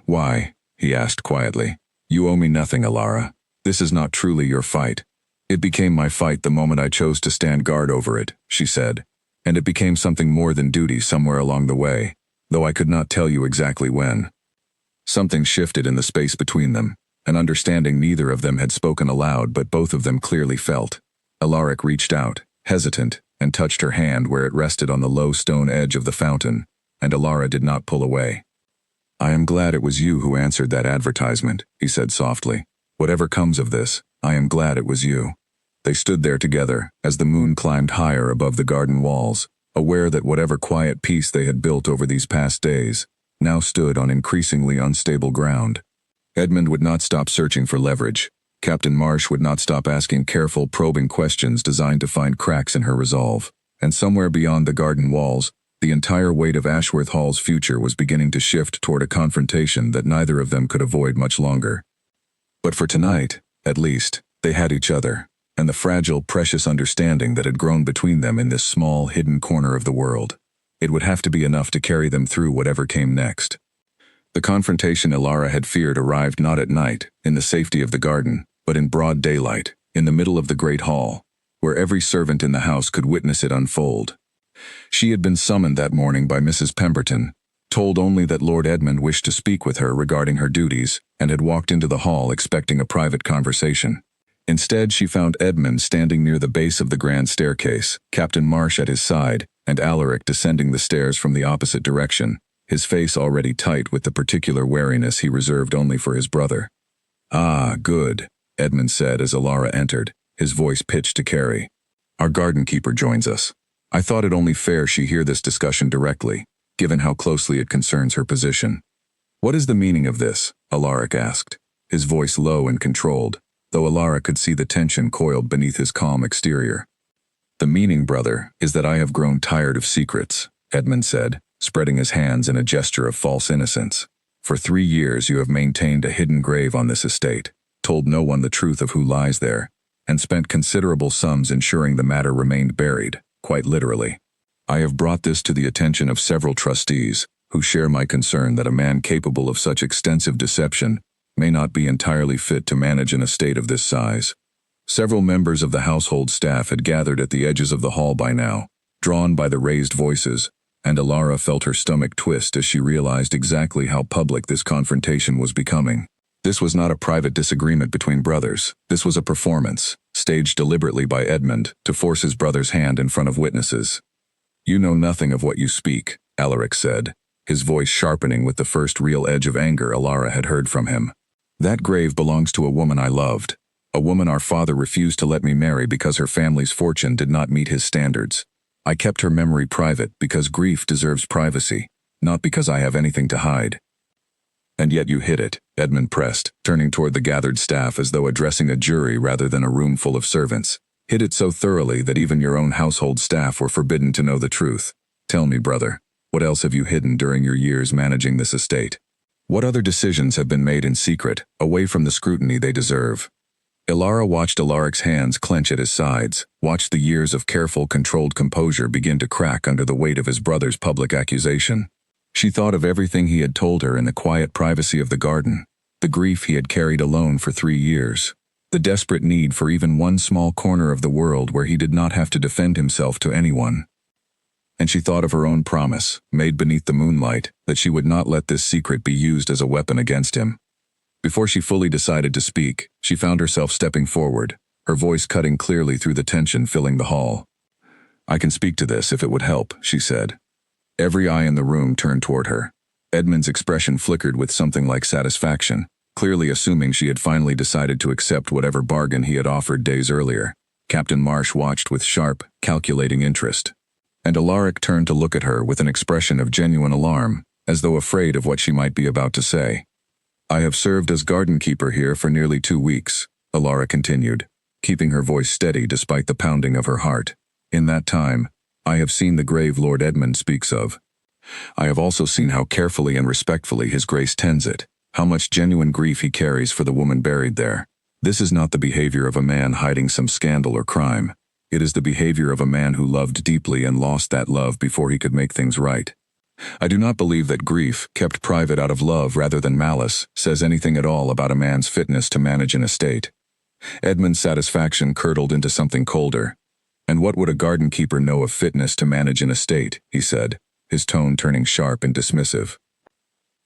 "Why?" he asked quietly. "You owe me nothing, Elara. This is not truly your fight." "It became my fight the moment I chose to stand guard over it," she said, "and it became something more than duty somewhere along the way, though I could not tell you exactly when." Something shifted in the space between them, an understanding neither of them had spoken aloud but both of them clearly felt. Alaric reached out, hesitant, and touched her hand where it rested on the low stone edge of the fountain, and Elara did not pull away. "I am glad it was you who answered that advertisement," he said softly. "Whatever comes of this, I am glad it was you." They stood there together, as the moon climbed higher above the garden walls, aware that whatever quiet peace they had built over these past days, now stood on increasingly unstable ground. Edmund would not stop searching for leverage. Captain Marsh would not stop asking careful, probing questions designed to find cracks in her resolve. And somewhere beyond the garden walls, the entire weight of Ashworth Hall's future was beginning to shift toward a confrontation that neither of them could avoid much longer. But for tonight, at least, they had each other, and the fragile, precious understanding that had grown between them in this small, hidden corner of the world. It would have to be enough to carry them through whatever came next. The confrontation Elara had feared arrived not at night, in the safety of the garden, but in broad daylight, in the middle of the great hall, where every servant in the house could witness it unfold. She had been summoned that morning by Mrs. Pemberton, told only that Lord Edmund wished to speak with her regarding her duties, and had walked into the hall expecting a private conversation. Instead, she found Edmund standing near the base of the grand staircase, Captain Marsh at his side, and Alaric descending the stairs from the opposite direction, his face already tight with the particular wariness he reserved only for his brother. "Ah, good," Edmund said as Elara entered, his voice pitched to Carrie. "Our garden keeper joins us. I thought it only fair she hear this discussion directly, given how closely it concerns her position." "What is the meaning of this?" Alaric asked, his voice low and controlled, though Elara could see the tension coiled beneath his calm exterior. "The meaning, brother, is that I have grown tired of secrets," Edmund said, spreading his hands in a gesture of false innocence. "For 3 years you have maintained a hidden grave on this estate, told no one the truth of who lies there, and spent considerable sums ensuring the matter remained buried, quite literally. I have brought this to the attention of several trustees, who share my concern that a man capable of such extensive deception may not be entirely fit to manage an estate of this size." Several members of the household staff had gathered at the edges of the hall by now, drawn by the raised voices, and Elara felt her stomach twist as she realized exactly how public this confrontation was becoming. This was not a private disagreement between brothers. This was a performance, staged deliberately by Edmund to force his brother's hand in front of witnesses. You know nothing of what you speak, Alaric said, his voice sharpening with the first real edge of anger Alara had heard from him. That grave belongs to a woman I loved, a woman our father refused to let me marry because her family's fortune did not meet his standards. I kept her memory private because grief deserves privacy, not because I have anything to hide. And yet you hid it, Edmund pressed, turning toward the gathered staff as though addressing a jury rather than a room full of servants. Hid it so thoroughly that even your own household staff were forbidden to know the truth. Tell me, brother, what else have you hidden during your years managing this estate? What other decisions have been made in secret, away from the scrutiny they deserve? Alara watched Alaric's hands clench at his sides, watched the years of careful, controlled composure begin to crack under the weight of his brother's public accusation. She thought of everything he had told her in the quiet privacy of the garden, the grief he had carried alone for 3 years, the desperate need for even one small corner of the world where he did not have to defend himself to anyone. And she thought of her own promise, made beneath the moonlight, that she would not let this secret be used as a weapon against him. Before she fully decided to speak, she found herself stepping forward, her voice cutting clearly through the tension filling the hall. I can speak to this if it would help, she said. Every eye in the room turned toward her. Edmund's expression flickered with something like satisfaction, clearly assuming she had finally decided to accept whatever bargain he had offered days earlier. Captain Marsh watched with sharp, calculating interest. And Alaric turned to look at her with an expression of genuine alarm, as though afraid of what she might be about to say. I have served as garden keeper here for nearly 2 weeks, Alara continued, keeping her voice steady despite the pounding of her heart. In that time, I have seen the grave Lord Edmund speaks of. I have also seen how carefully and respectfully his grace tends it, how much genuine grief he carries for the woman buried there. This is not the behavior of a man hiding some scandal or crime. It is the behavior of a man who loved deeply and lost that love before he could make things right. I do not believe that grief, kept private out of love rather than malice, says anything at all about a man's fitness to manage an estate. Edmund's satisfaction curdled into something colder. And what would a garden keeper know of fitness to manage an estate, he said, his tone turning sharp and dismissive.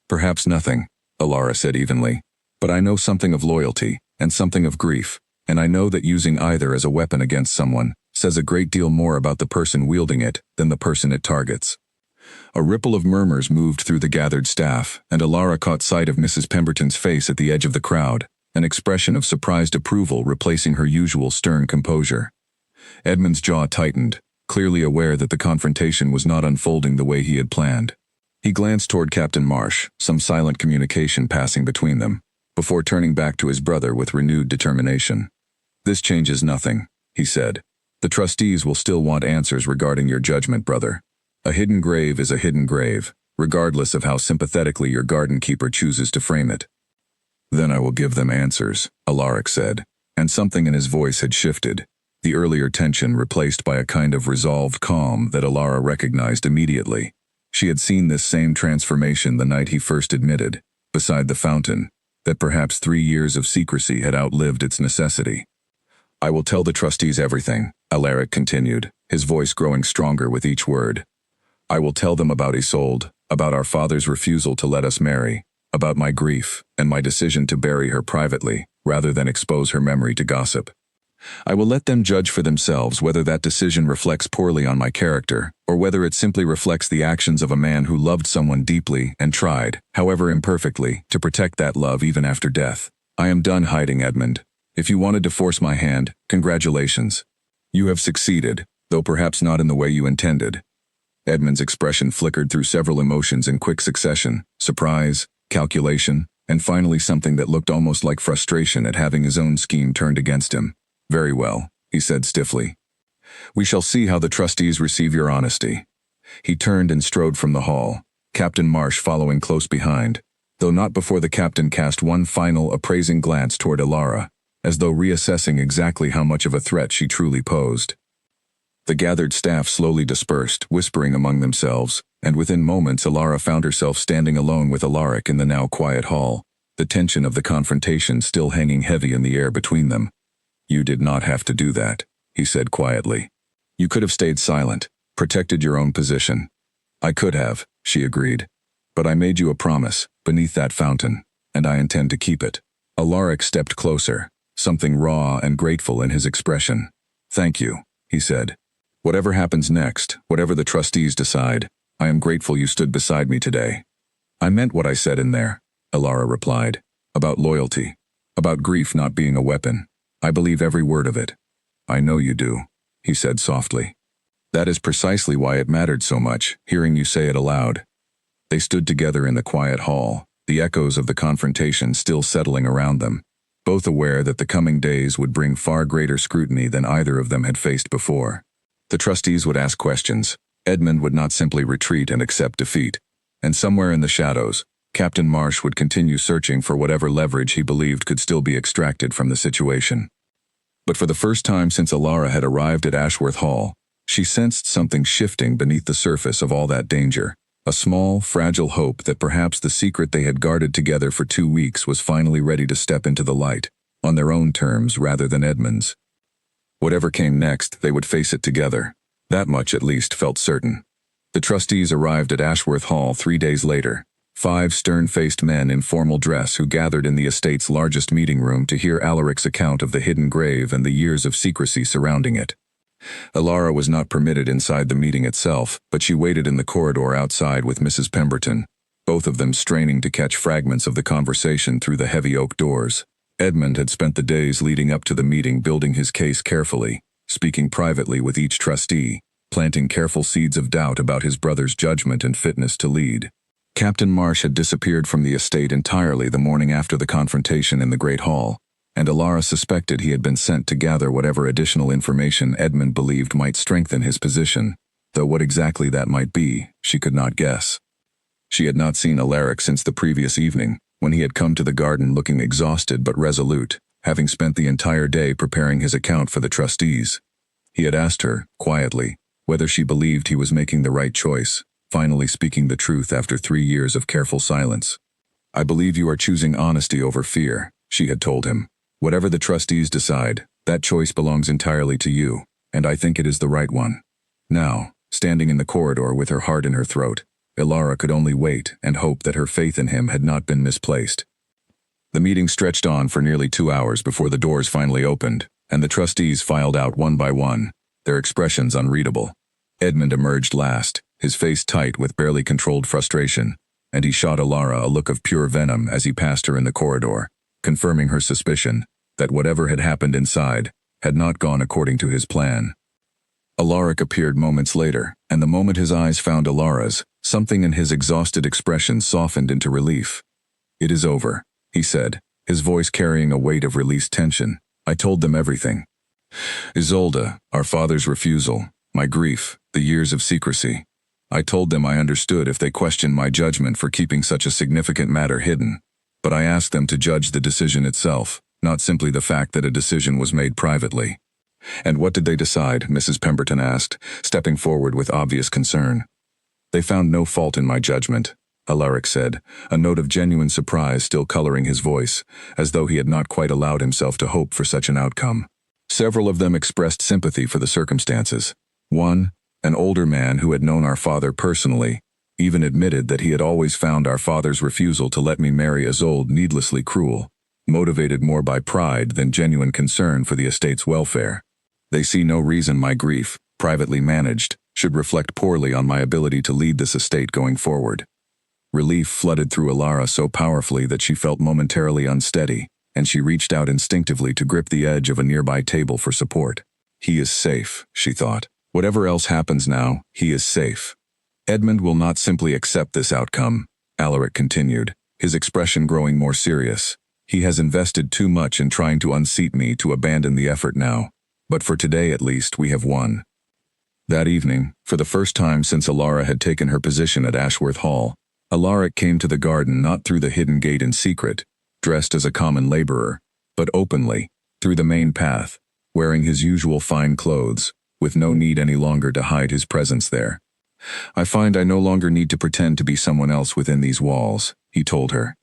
Perhaps nothing, Alara said evenly, but I know something of loyalty, and something of grief, and I know that using either as a weapon against someone says a great deal more about the person wielding it than the person it targets. A ripple of murmurs moved through the gathered staff, and Alara caught sight of Mrs. Pemberton's face at the edge of the crowd, an expression of surprised approval replacing her usual stern composure. Edmund's jaw tightened, clearly aware that the confrontation was not unfolding the way he had planned. He glanced toward Captain Marsh, some silent communication passing between them, before turning back to his brother with renewed determination. This changes nothing, he said. The trustees will still want answers regarding your judgment, brother. A hidden grave is a hidden grave, regardless of how sympathetically your garden keeper chooses to frame it. Then I will give them answers, Alaric said, and something in his voice had shifted, the earlier tension replaced by a kind of resolved calm that Alara recognized immediately. She had seen this same transformation the night he first admitted, beside the fountain, that perhaps 3 years of secrecy had outlived its necessity. I will tell the trustees everything, Alaric continued, his voice growing stronger with each word. I will tell them about Isolde, about our father's refusal to let us marry, about my grief, and my decision to bury her privately, rather than expose her memory to gossip. I will let them judge for themselves whether that decision reflects poorly on my character, or whether it simply reflects the actions of a man who loved someone deeply and tried, however imperfectly, to protect that love even after death. I am done hiding, Edmund. If you wanted to force my hand, congratulations. You have succeeded, though perhaps not in the way you intended. Edmund's expression flickered through several emotions in quick succession: surprise, calculation, and finally something that looked almost like frustration at having his own scheme turned against him. Very well, he said stiffly. We shall see how the trustees receive your honesty. He turned and strode from the hall, Captain Marsh following close behind, though not before the captain cast one final appraising glance toward Alara, as though reassessing exactly how much of a threat she truly posed. The gathered staff slowly dispersed, whispering among themselves, and within moments Alara found herself standing alone with Alaric in the now quiet hall, the tension of the confrontation still hanging heavy in the air between them. You did not have to do that, he said quietly. You could have stayed silent, protected your own position. I could have, she agreed. But I made you a promise, beneath that fountain, and I intend to keep it. Alaric stepped closer, something raw and grateful in his expression. Thank you, he said. Whatever happens next, whatever the trustees decide, I am grateful you stood beside me today. I meant what I said in there, Elara replied. About loyalty. About grief not being a weapon. I believe every word of it. I know you do, he said softly. That is precisely why it mattered so much, hearing you say it aloud. They stood together in the quiet hall, the echoes of the confrontation still settling around them, both aware that the coming days would bring far greater scrutiny than either of them had faced before. The trustees would ask questions. Edmund would not simply retreat and accept defeat. And somewhere in the shadows, Captain Marsh would continue searching for whatever leverage he believed could still be extracted from the situation. But for the first time since Elara had arrived at Ashworth Hall, she sensed something shifting beneath the surface of all that danger. A small, fragile hope that perhaps the secret they had guarded together for 2 weeks was finally ready to step into the light, on their own terms rather than Edmund's. Whatever came next, they would face it together. That much at least felt certain. The trustees arrived at Ashworth Hall 3 days later, 5 stern-faced men in formal dress who gathered in the estate's largest meeting room to hear Alaric's account of the hidden grave and the years of secrecy surrounding it. Elara was not permitted inside the meeting itself, but she waited in the corridor outside with Mrs. Pemberton, both of them straining to catch fragments of the conversation through the heavy oak doors. Edmund had spent the days leading up to the meeting building his case carefully, speaking privately with each trustee, planting careful seeds of doubt about his brother's judgment and fitness to lead. Captain Marsh had disappeared from the estate entirely the morning after the confrontation in the Great Hall, and Elara suspected he had been sent to gather whatever additional information Edmund believed might strengthen his position, though what exactly that might be, she could not guess. She had not seen Alaric since the previous evening, when he had come to the garden looking exhausted but resolute, having spent the entire day preparing his account for the trustees. He had asked her, quietly, whether she believed he was making the right choice, finally speaking the truth after 3 years of careful silence. I believe you are choosing honesty over fear, she had told him. Whatever the trustees decide, that choice belongs entirely to you, and I think it is the right one. Now, standing in the corridor with her heart in her throat, Elara could only wait and hope that her faith in him had not been misplaced. The meeting stretched on for nearly 2 hours before the doors finally opened, and the trustees filed out one by one, their expressions unreadable. Edmund emerged last, his face tight with barely controlled frustration, and he shot Elara a look of pure venom as he passed her in the corridor, confirming her suspicion that whatever had happened inside had not gone according to his plan. Alaric appeared moments later, and the moment his eyes found Elara's, something in his exhausted expression softened into relief. It is over, he said, his voice carrying a weight of released tension. I told them everything. Isolde, our father's refusal, my grief, the years of secrecy. I told them I understood if they questioned my judgment for keeping such a significant matter hidden. But I asked them to judge the decision itself, not simply the fact that a decision was made privately. And what did they decide? Mrs. Pemberton asked, stepping forward with obvious concern. They found no fault in my judgment, Alaric said, a note of genuine surprise still coloring his voice, as though he had not quite allowed himself to hope for such an outcome. Several of them expressed sympathy for the circumstances. One, an older man who had known our father personally, even admitted that he had always found our father's refusal to let me marry Isolde needlessly cruel, motivated more by pride than genuine concern for the estate's welfare. They see no reason my grief, privately managed, should reflect poorly on my ability to lead this estate going forward. Relief flooded through Elara so powerfully that she felt momentarily unsteady, and she reached out instinctively to grip the edge of a nearby table for support. He is safe, she thought. Whatever else happens now, he is safe. Edmund will not simply accept this outcome, Alaric continued, his expression growing more serious. He has invested too much in trying to unseat me to abandon the effort now. But for today at least, we have won. That evening, for the first time since Elara had taken her position at Ashworth Hall, Alaric came to the garden not through the hidden gate in secret, dressed as a common laborer, but openly, through the main path, wearing his usual fine clothes, with no need any longer to hide his presence there. I find I no longer need to pretend to be someone else within these walls, he told her,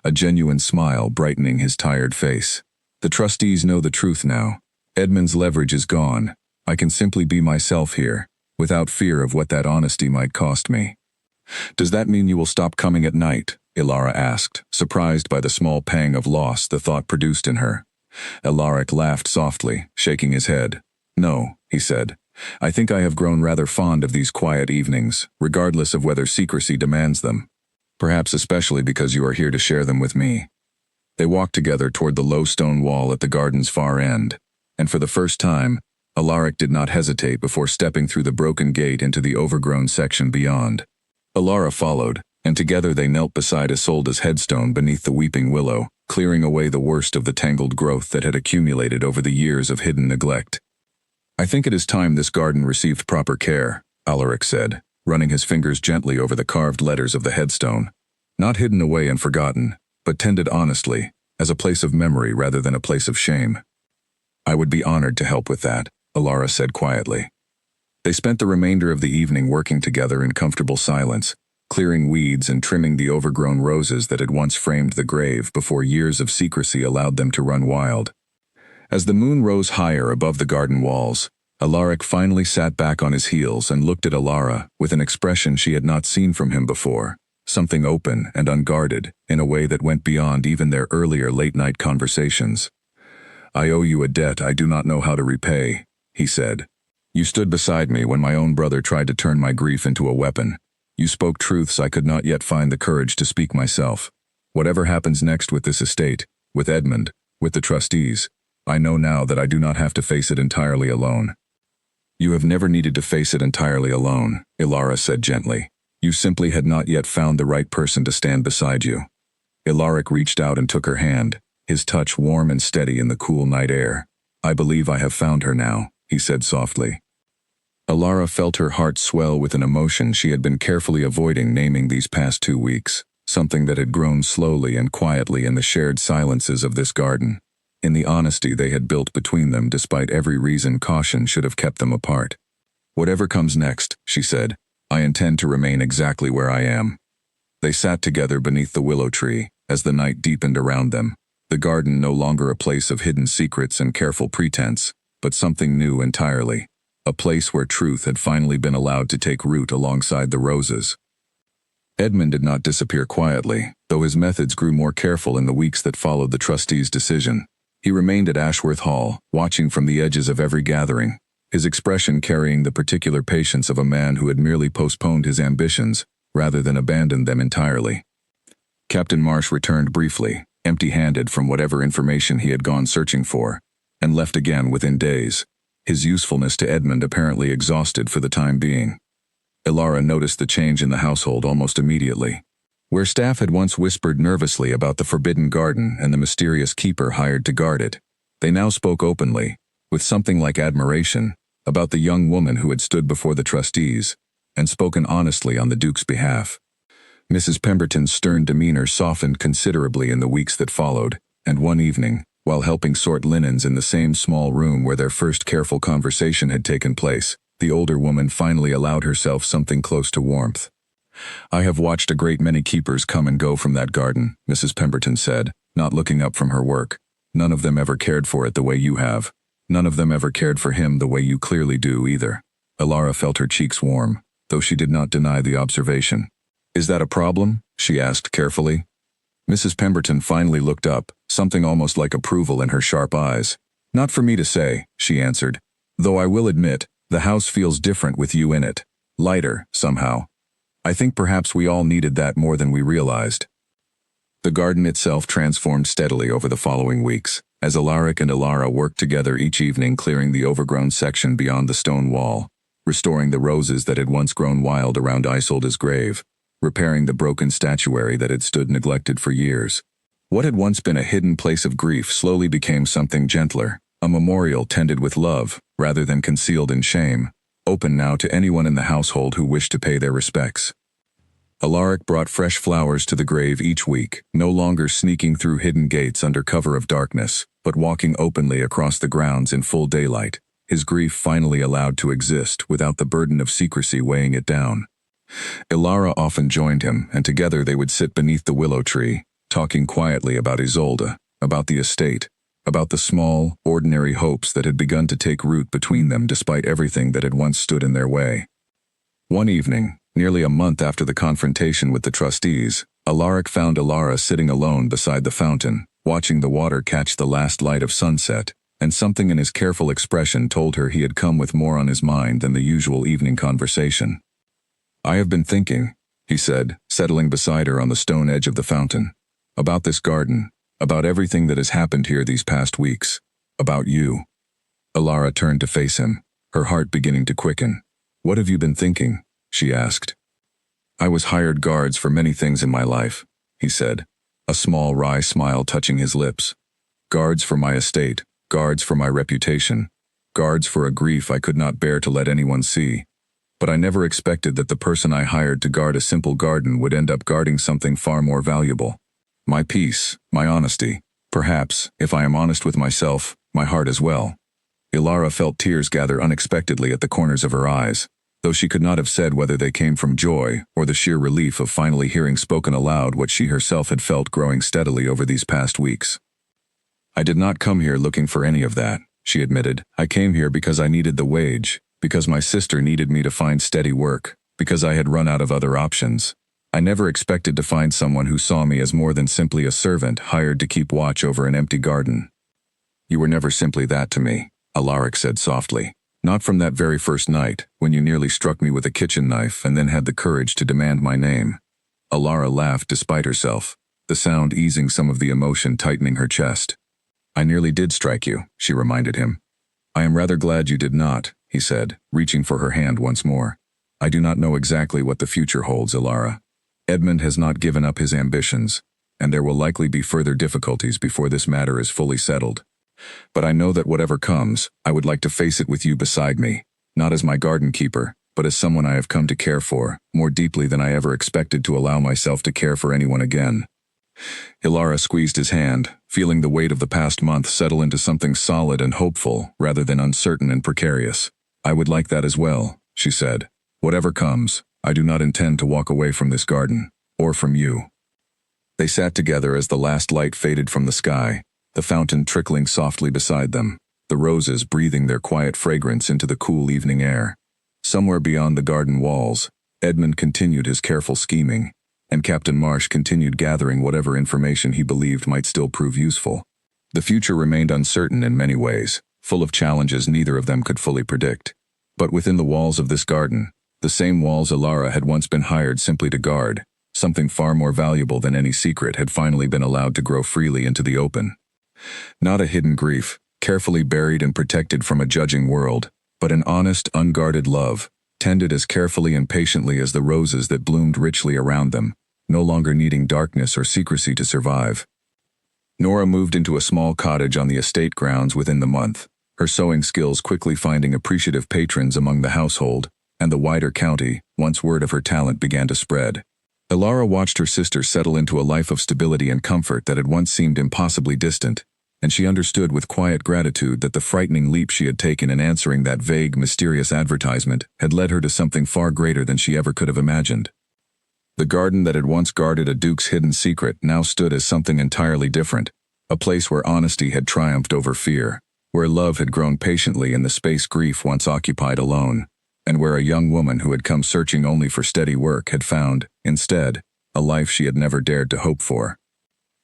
a genuine smile brightening his tired face. The trustees know the truth now. Edmund's leverage is gone. I can simply be myself here, without fear of what that honesty might cost me. Does that mean you will stop coming at night? Elara asked, surprised by the small pang of loss the thought produced in her. Alaric laughed softly, shaking his head. No, he said, I think I have grown rather fond of these quiet evenings, regardless of whether secrecy demands them. Perhaps especially because you are here to share them with me." They walked together toward the low stone wall at the garden's far end, and for the first time, Alaric did not hesitate before stepping through the broken gate into the overgrown section beyond. Alara followed, and together they knelt beside Isolde's headstone beneath the weeping willow, clearing away the worst of the tangled growth that had accumulated over the years of hidden neglect. "I think it is time this garden received proper care," Alaric said, running his fingers gently over the carved letters of the headstone. "Not hidden away and forgotten, but tended honestly, as a place of memory rather than a place of shame." "I would be honored to help with that," Alara said quietly. They spent the remainder of the evening working together in comfortable silence, clearing weeds and trimming the overgrown roses that had once framed the grave before years of secrecy allowed them to run wild. As the moon rose higher above the garden walls, Alaric finally sat back on his heels and looked at Alara with an expression she had not seen from him before, something open and unguarded in a way that went beyond even their earlier late-night conversations. "I owe you a debt I do not know how to repay," he said. "You stood beside me when my own brother tried to turn my grief into a weapon. You spoke truths I could not yet find the courage to speak myself. Whatever happens next with this estate, with Edmund, with the trustees, I know now that I do not have to face it entirely alone." "You have never needed to face it entirely alone," Alara said gently. "You simply had not yet found the right person to stand beside you." Alaric reached out and took her hand, his touch warm and steady in the cool night air. "I believe I have found her now," he said softly. Alara felt her heart swell with an emotion she had been carefully avoiding naming these past 2 weeks, something that had grown slowly and quietly in the shared silences of this garden, in the honesty they had built between them despite every reason caution should have kept them apart. "Whatever comes next," she said, "I intend to remain exactly where I am." They sat together beneath the willow tree, as the night deepened around them, the garden no longer a place of hidden secrets and careful pretense, but something new entirely, a place where truth had finally been allowed to take root alongside the roses. Edmund did not disappear quietly, though his methods grew more careful in the weeks that followed the trustees' decision. He remained at Ashworth Hall, watching from the edges of every gathering, his expression carrying the particular patience of a man who had merely postponed his ambitions, rather than abandoned them entirely. Captain Marsh returned briefly, empty-handed from whatever information he had gone searching for, and left again within days, his usefulness to Edmund apparently exhausted for the time being. Alara noticed the change in the household almost immediately. Where staff had once whispered nervously about the forbidden garden and the mysterious keeper hired to guard it, they now spoke openly, with something like admiration, about the young woman who had stood before the trustees, and spoken honestly on the Duke's behalf. Mrs. Pemberton's stern demeanor softened considerably in the weeks that followed, and one evening, while helping sort linens in the same small room where their first careful conversation had taken place, the older woman finally allowed herself something close to warmth. "I have watched a great many keepers come and go from that garden," Mrs. Pemberton said, not looking up from her work. "None of them ever cared for it the way you have. None of them ever cared for him the way you clearly do either." Alara felt her cheeks warm, though she did not deny the observation. "Is that a problem?" she asked carefully. Mrs. Pemberton finally looked up, something almost like approval in her sharp eyes. "Not for me to say," she answered, "though I will admit, the house feels different with you in it. Lighter, somehow. I think perhaps we all needed that more than we realized." The garden itself transformed steadily over the following weeks, as Alaric and Alara worked together each evening clearing the overgrown section beyond the stone wall, restoring the roses that had once grown wild around Isolde's grave, repairing the broken statuary that had stood neglected for years. What had once been a hidden place of grief slowly became something gentler, a memorial tended with love, rather than concealed in shame, open now to anyone in the household who wished to pay their respects. Alaric brought fresh flowers to the grave each week, no longer sneaking through hidden gates under cover of darkness, but walking openly across the grounds in full daylight, his grief finally allowed to exist without the burden of secrecy weighing it down. Alara often joined him, and together they would sit beneath the willow tree, talking quietly about Isolde, about the estate, about the small, ordinary hopes that had begun to take root between them despite everything that had once stood in their way. One evening, nearly a month after the confrontation with the trustees, Alaric found Alara sitting alone beside the fountain, watching the water catch the last light of sunset, and something in his careful expression told her he had come with more on his mind than the usual evening conversation. "I have been thinking," he said, settling beside her on the stone edge of the fountain, "about this garden, about everything that has happened here these past weeks, about you." Alara turned to face him, her heart beginning to quicken. "What have you been thinking?" she asked. "I was hired guards for many things in my life," he said, a small wry smile touching his lips. "Guards for my estate, guards for my reputation, guards for a grief I could not bear to let anyone see. But I never expected that the person I hired to guard a simple garden would end up guarding something far more valuable. My peace, my honesty, perhaps, if I am honest with myself, my heart as well." Ilara felt tears gather unexpectedly at the corners of her eyes, though she could not have said whether they came from joy or the sheer relief of finally hearing spoken aloud what she herself had felt growing steadily over these past weeks. "I did not come here looking for any of that," she admitted. "I came here because I needed the wage, because my sister needed me to find steady work, because I had run out of other options. I never expected to find someone who saw me as more than simply a servant hired to keep watch over an empty garden." "You were never simply that to me," Alaric said softly. "Not from that very first night, when you nearly struck me with a kitchen knife and then had the courage to demand my name." Alara laughed despite herself, the sound easing some of the emotion tightening her chest. "I nearly did strike you," she reminded him. "I am rather glad you did not," he said, reaching for her hand once more. "I do not know exactly what the future holds, Alara. Edmund has not given up his ambitions, and there will likely be further difficulties before this matter is fully settled. But I know that whatever comes, I would like to face it with you beside me, not as my garden keeper, but as someone I have come to care for, more deeply than I ever expected to allow myself to care for anyone again." Ilara squeezed his hand, feeling the weight of the past month settle into something solid and hopeful, rather than uncertain and precarious. "I would like that as well," she said. "Whatever comes, I do not intend to walk away from this garden, or from you." They sat together as the last light faded from the sky, the fountain trickling softly beside them, the roses breathing their quiet fragrance into the cool evening air. Somewhere beyond the garden walls, Edmund continued his careful scheming, and Captain Marsh continued gathering whatever information he believed might still prove useful. The future remained uncertain in many ways, full of challenges neither of them could fully predict. But within the walls of this garden, the same walls Alara had once been hired simply to guard, something far more valuable than any secret had finally been allowed to grow freely into the open. Not a hidden grief, carefully buried and protected from a judging world, but an honest, unguarded love, tended as carefully and patiently as the roses that bloomed richly around them, no longer needing darkness or secrecy to survive. Nora moved into a small cottage on the estate grounds within the month, her sewing skills quickly finding appreciative patrons among the household, and the wider county, once word of her talent began to spread. Ilara watched her sister settle into a life of stability and comfort that had once seemed impossibly distant, and she understood with quiet gratitude that the frightening leap she had taken in answering that vague, mysterious advertisement had led her to something far greater than she ever could have imagined. The garden that had once guarded a duke's hidden secret now stood as something entirely different, a place where honesty had triumphed over fear, where love had grown patiently in the space grief once occupied alone, and where a young woman who had come searching only for steady work had found, instead, a life she had never dared to hope for.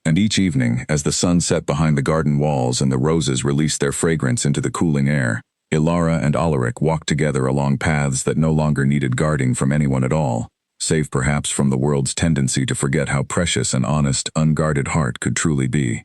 And each evening, as the sun set behind the garden walls and the roses released their fragrance into the cooling air, Ilara and Alaric walked together along paths that no longer needed guarding from anyone at all, save perhaps from the world's tendency to forget how precious an honest, unguarded heart could truly be.